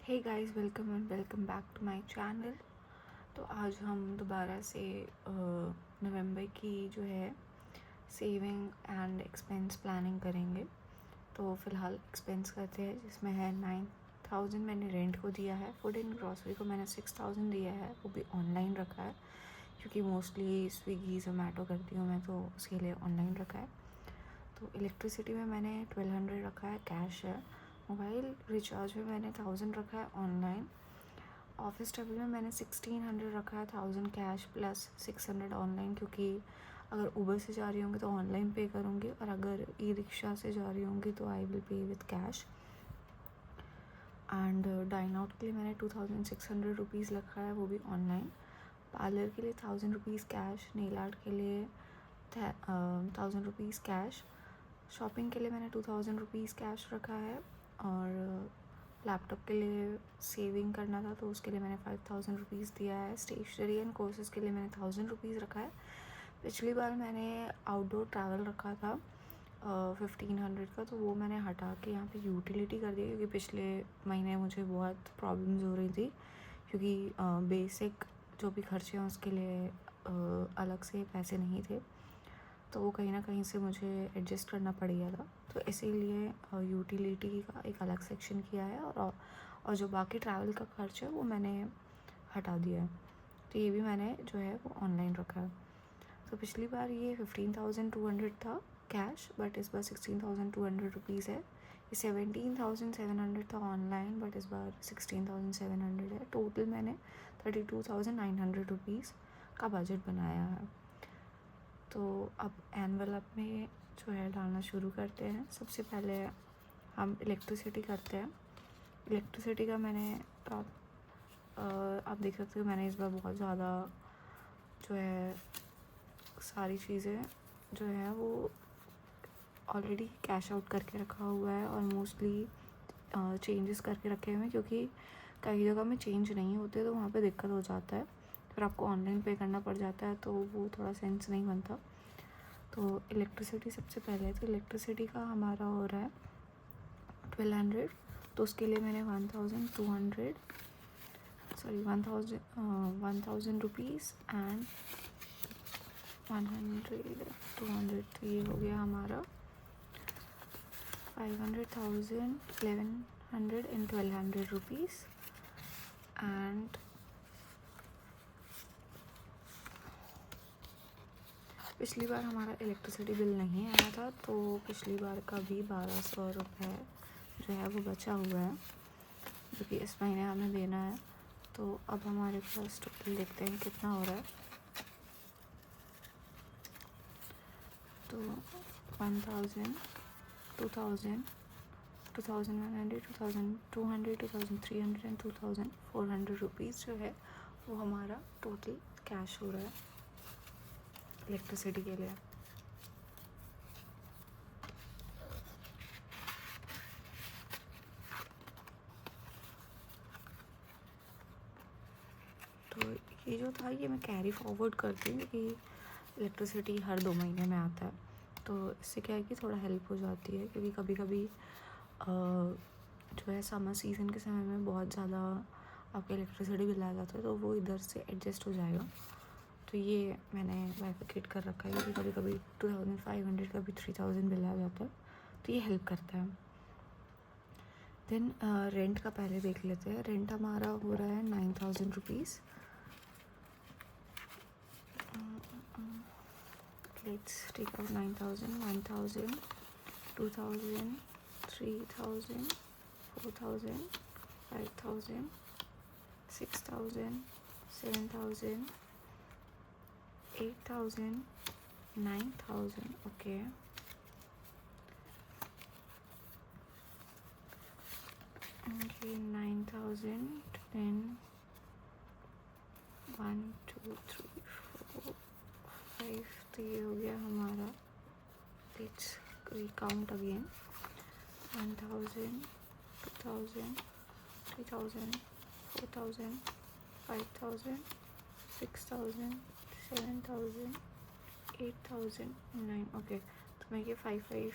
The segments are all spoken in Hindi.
Hey guys, welcome and welcome back to my channel. तो आज हम दोबारा से नवंबर की जो है सेविंग एंड एक्सपेंस प्लानिंग करेंगे। तो फ़िलहाल एक्सपेंस करते हैं, जिसमें है 9,000 मैंने रेंट को दिया है। फूड एंड ग्रॉसरी को मैंने 6,000 दिया है, वो भी ऑनलाइन रखा है क्योंकि मोस्टली स्विगी जोमेटो करती हूँ मैं, तो उसके लिए ऑनलाइन रखा है। तो इलेक्ट्रिसिटी में मैंने 1,200 रखा है, कैश है। मोबाइल रिचार्ज में मैंने 1,000 रखा है ऑनलाइन। ऑफिस ट्रैवल में मैंने 1,600 रखा है, 1,000 कैश प्लस 600 ऑनलाइन, क्योंकि अगर ऊबर से जा रही होंगी तो ऑनलाइन पे करूँगी, और अगर ई रिक्शा से जा रही होंगी तो I will pay with cash. And dine out के लिए मैंने 2,600 रुपीज़ रखा है, वो भी ऑनलाइन। पार्लर के लिए 1,000 रुपीज़ कैश, नेल आर्ट के लिए 1,000 रुपीज़ कैश। शॉपिंग के लिए मैंने 2,000 रुपीज़ कैश रखा है, और लैपटॉप के लिए सेविंग करना था तो उसके लिए मैंने 5,000 रुपीज़ दिया है। स्टेशनरी एंड कोर्सेज़ के लिए मैंने 1,000 रुपीज़ रखा है। पिछली बार मैंने आउटडोर ट्रैवल रखा था 1,500 का, तो वो मैंने हटा के यहाँ पे यूटिलिटी कर दिया, क्योंकि पिछले महीने मुझे बहुत प्रॉब्लम्स हो रही थी, क्योंकि बेसिक जो भी खर्चे हैं उसके लिए अलग से पैसे नहीं थे, तो वो कहीं ना कहीं से मुझे एडजस्ट करना पड़ गया था। तो इसीलिए यूटिलिटी का एक अलग सेक्शन किया है, और जो बाकी ट्रैवल का खर्च है वो मैंने हटा दिया है। तो ये भी मैंने जो है वो ऑनलाइन रखा है। तो पिछली बार ये 15,200 था कैश, बट इस बार 16,200 रुपीज़ है। ये 17,700 था ऑनलाइन, बट इस बार 16,700 है। टोटल मैंने 32,900 रुपीज़ का बजट बनाया है। तो अब एनवेलप में जो है डालना शुरू करते हैं। सबसे पहले हम इलेक्ट्रिसिटी करते हैं। इलेक्ट्रिसिटी का मैंने तो आप देख सकते हो, मैंने इस बार बहुत ज़्यादा जो है सारी चीज़ें जो है वो ऑलरेडी कैश आउट करके रखा हुआ है, और मोस्टली चेंजेस करके रखे हुए हैं, क्योंकि कई जगह में चेंज नहीं होते तो वहाँ पे दिक्कत हो जाता है, फिर आपको ऑनलाइन पे करना पड़ जाता है, तो वो थोड़ा सेंस नहीं बनता। तो इलेक्ट्रिसिटी सबसे पहले है, तो इलेक्ट्रिसिटी का हमारा हो रहा है 1,200। तो उसके लिए मैंने 1,000 रुपीज़ एंड 100 200, तो ये हो गया हमारा 500,000 1,100 एंड 1,200 रुपीज़। एंड पिछली बार हमारा इलेक्ट्रिसिटी बिल नहीं आया था, तो पिछली बार का भी 1,200 रुपये जो है वो बचा हुआ है, जो कि इस महीने हमें देना है। तो अब हमारे पास टोटल देखते हैं कितना हो रहा है। तो 1,000 2,000 2,100 2,200 2,300 एंड 2,400 रुपीज़ जो है वो हमारा टोटल कैश हो रहा है इलेक्ट्रिसिटी के लिए। तो ये जो था ये मैं कैरी फॉरवर्ड करती हूँ, क्योंकि इलेक्ट्रिसिटी हर 2 महीने में आता है, तो इससे क्या है कि थोड़ा हेल्प हो जाती है, क्योंकि कभी कभी जो है समर सीज़न के समय में बहुत ज़्यादा आपका इलेक्ट्रिसिटी बिल आ जाता है, तो वो इधर से एडजस्ट हो जाएगा। तो ये मैंने बाइफिकेट कर रखा है, क्योंकि कभी कभी 2,500 का भी 3,000 बिल आ जाता है, तो ये हेल्प करता है। देन रेंट का पहले देख लेते हैं। रेंट हमारा हो रहा है 9,000 rupees. Let's take out 9,000 1,000 2,000 3,000 4,000 5,000 6,000 7,000 8,000 9,000। okay, okay 9,000 then 1 2 3 4 5, तो ये हो गया हमारा। Let's recount again. 1,000 2,000 3,000 4,000 5,000 6,000 7,000 8,000 9। ओके, तो मैं ये 5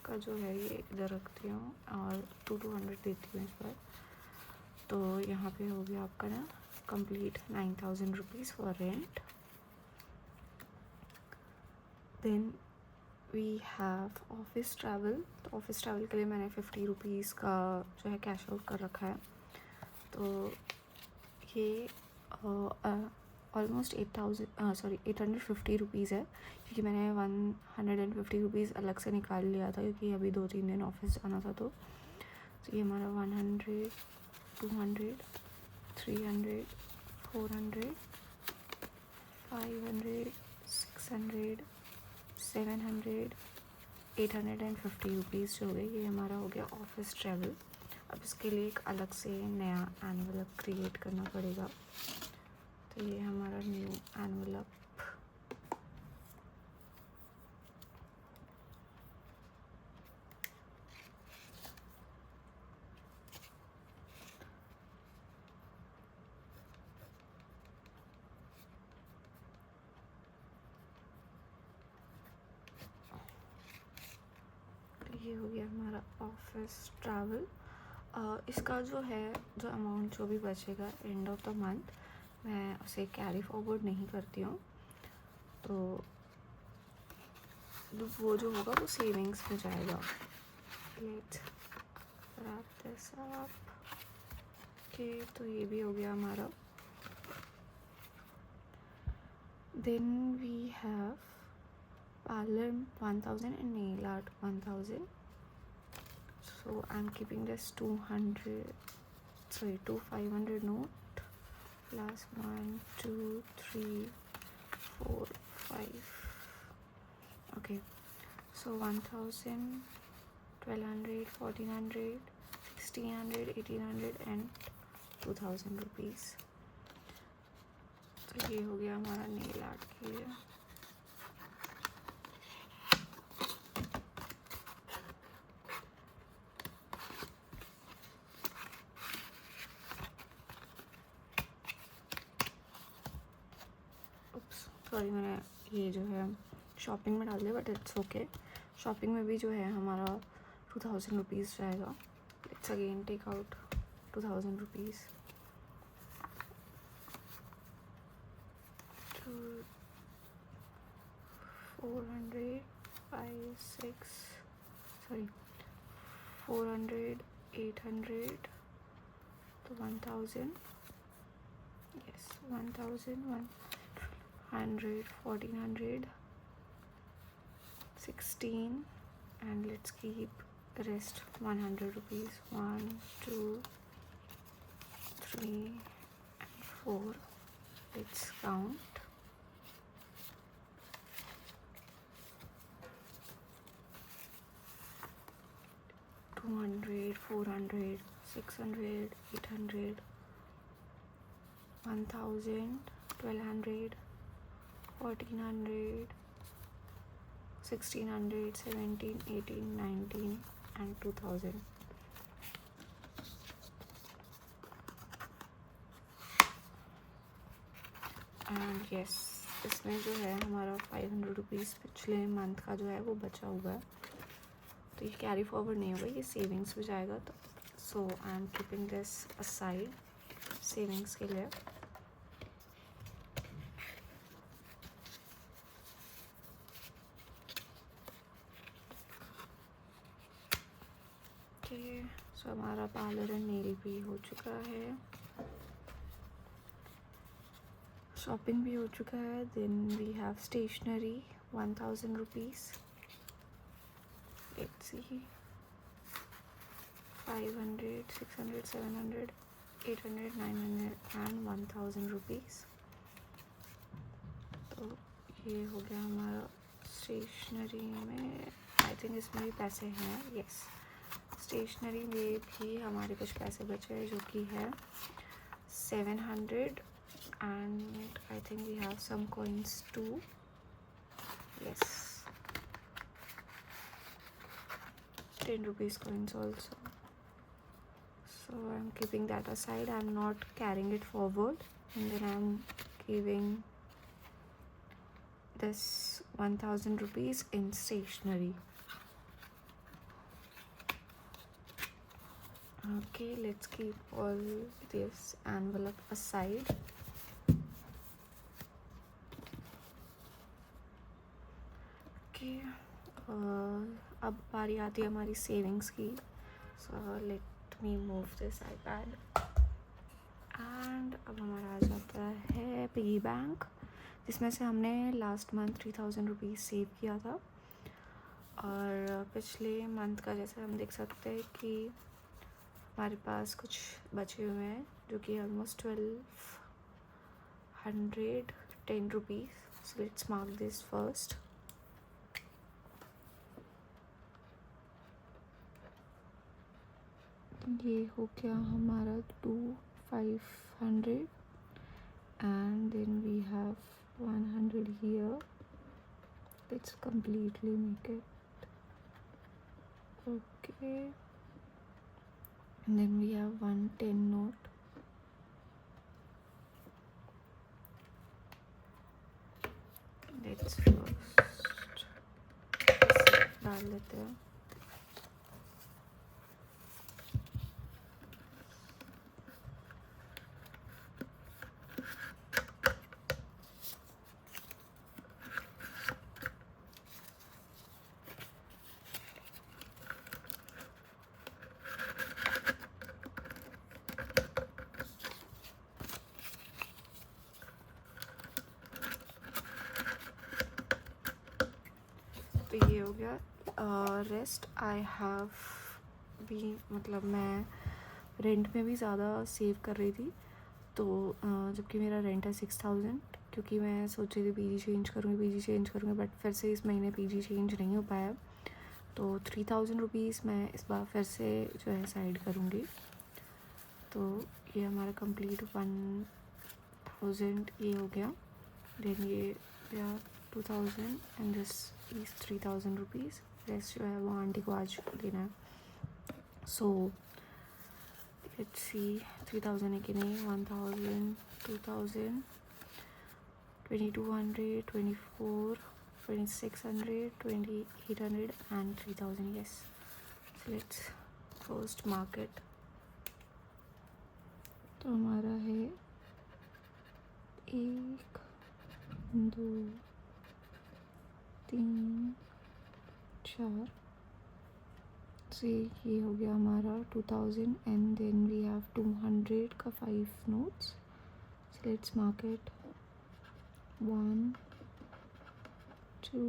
का जो है ये इधर रखती हूँ, और 200 देती हूँ इस बार। तो यहाँ पे हो गया आपका ना complete 9,000 rupees for rent. Then we have office travel. तो ऑफिस ट्रैवल के लिए मैंने 50 रुपीज़ का जो है कैश आउट कर रखा है. तो ये ऑलमोस्ट 850 रुपीज़ है, क्योंकि मैंने 150 रुपीज़ अलग से निकाल लिया था, क्योंकि अभी 2-3 दिन ऑफिस जाना था. तो ये हमारा 100, 200, 300, 400, 500, 600, 700, 850 रुपीज़ जो हो गए. ये हमारा हो गया ऑफिस ट्रैवल. अब इसके लिए एक अलग से नया एनवलप क्रिएट करना पड़ेगा. तो ये हमारा न्यू एनवलप. ये हो गया हमारा ऑफिस ट्रैवल. इसका जो है जो अमाउंट जो भी बचेगा एंड ऑफ द मंथ, मैं उसे कैरी फॉरवर्ड नहीं करती हूँ. तो वो जो होगा वो सेविंग्स में जाएगा. Let's wrap this up. Okay, तो ये भी हो गया हमारा. Then we have parlor 1000 and nail art 1000. So I'm keeping this 500 note plus 1 2 3 4 5. Okay, so 1000, 1200, 1400, 1600, 1800 and 2000 rupees. तो ये हो गया हमारा नेल आर्ट के लिए. सॉरी, मैंने ये जो है शॉपिंग में डाल दिया, बट इट्स ओके. शॉपिंग में भी जो है हमारा 2000 रुपीज़ जाएगा. Let's again take out 2000 rupees. 400, 800, तो 1000. yes, 1000, 100, 1400, 16, and let's keep rest 100 rupees. 1 2 3 and 4. Let's count. 200, 400, 600, 800, 1000, 1200, 1400, 1600, 17, 18, 19 and 2000. And yes, इसमें जो है हमारा 500 रुपीज़ पिछले मंथ का जो है वो बचा हुआ है. तो ये कैरी फॉरवर्ड नहीं होगा, ये सेविंग्स में जाएगा. तो so I am keeping this aside savings के लिए. सो हमारा पार्लर एंड नेल भी हो चुका है, शॉपिंग भी हो चुका है. Then we have stationery 1000 rupees. Let's see, 500, 600, 700, 800, 900 and 1000 rupees. तो ये हो गया हमारा स्टेशनरी में. आई थिंक इसमें भी पैसे हैं. यस, स्टेशनरी में भी हमारे कुछ पैसे बचे हैं, जो कि है 700, and I think we have some coins too. Yes, 10 rupees coins also. So I'm keeping that aside. I'm not carrying it forward, and then I'm giving this 1000 rupees in stationery. Okay, let's keep all this envelope aside. Okay, अब बारी आती है हमारी सेविंग्स की. So let me move this iPad. And अब हमारा आ जाता है पिगी बैंक, जिसमें से हमने लास्ट मंथ 3000 रुपीज़ सेव किया था. और पिछले मंथ का जैसे हम देख सकते हैं कि हमारे पास कुछ बचे हुए हैं, जो कि almost 1210 rupees. So let's mark this first. ये हो गया हमारा 2500 and then we have 100 here. Let's completely make it okay. And then we have 110 note. Let's first डाल लेते हैं. तो ये हो गया. रेस्ट आई हैव भी, मतलब मैं रेंट में भी ज़्यादा सेव कर रही थी. तो जबकि मेरा रेंट है 6000, क्योंकि मैं सोच रही थी पीजी चेंज करूँगी, बट फिर से इस महीने पीजी चेंज नहीं हो पाया. तो 3000 रुपीज़ मैं इस बार फिर से जो है साइड करूँगी. तो ये हमारा कंप्लीट 1000 ये हो गया. देन ये 2000 and this is 3000 rupees. Rest जो है वो आंटी को आज देना है. सो लेट्स सी 3000 है कि नहीं. 1000, 2000, 2200, 24, 2600, 2800 and 3000. yes. So let's first mark it. तो हमारा है 1, 2, 3, 4. से ये हो गया हमारा 2000 एंड देन वी हैव 200 का 5 notes. So let's mark it. 1, 2,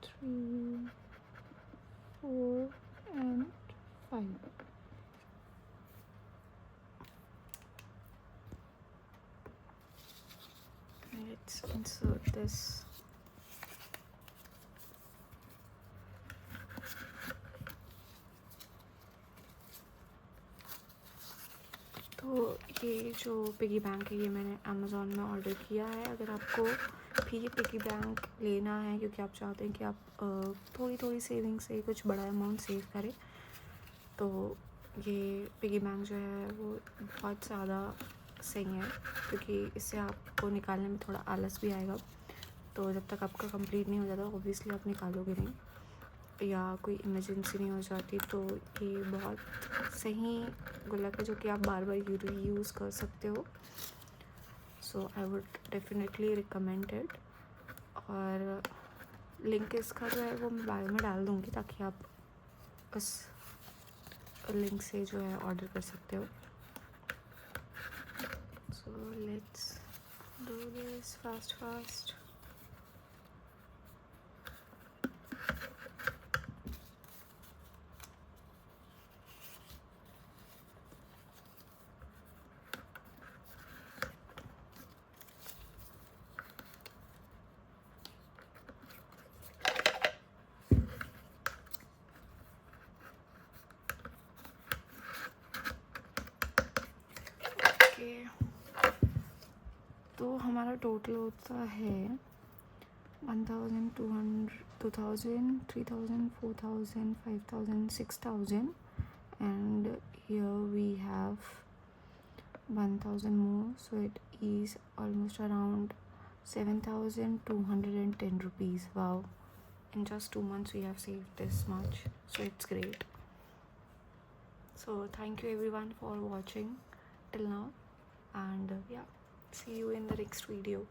3, 4 and 5. Let's insert this. तो ये जो पिगी बैंक है ये मैंने अमेज़ॉन में ऑर्डर किया है. अगर आपको भी ये पिगी बैंक लेना है क्योंकि आप चाहते हैं कि आप थोड़ी थोड़ी सेविंग से कुछ बड़ा अमाउंट सेव करें, तो ये पिगी बैंक जो है वो बहुत ज़्यादा सही है, क्योंकि इससे आपको निकालने में थोड़ा आलस भी आएगा. तो जब तक आपका कंप्लीट नहीं हो जाता ऑब्वियसली आप निकालोगे नहीं, या कोई इमरजेंसी नहीं हो जाती. तो ये बहुत सही गुल्लक है जो कि आप बार बार यूज़ कर सकते हो. So I would definitely recommend it. और लिंक इसका जो है वो मैं बायो में डाल दूँगी, ताकि आप उस लिंक से जो है ऑर्डर कर सकते हो. So let's do this fast. तो हमारा टोटल होता है 1200, 2000, 3000, 4000, 5000, 6000 and here we have 1000 more, so it is almost around 7210 rupees. Wow, in just 2 months we have saved this much, so it's great. So thank you everyone for watching till now, and yeah, see you in the next video.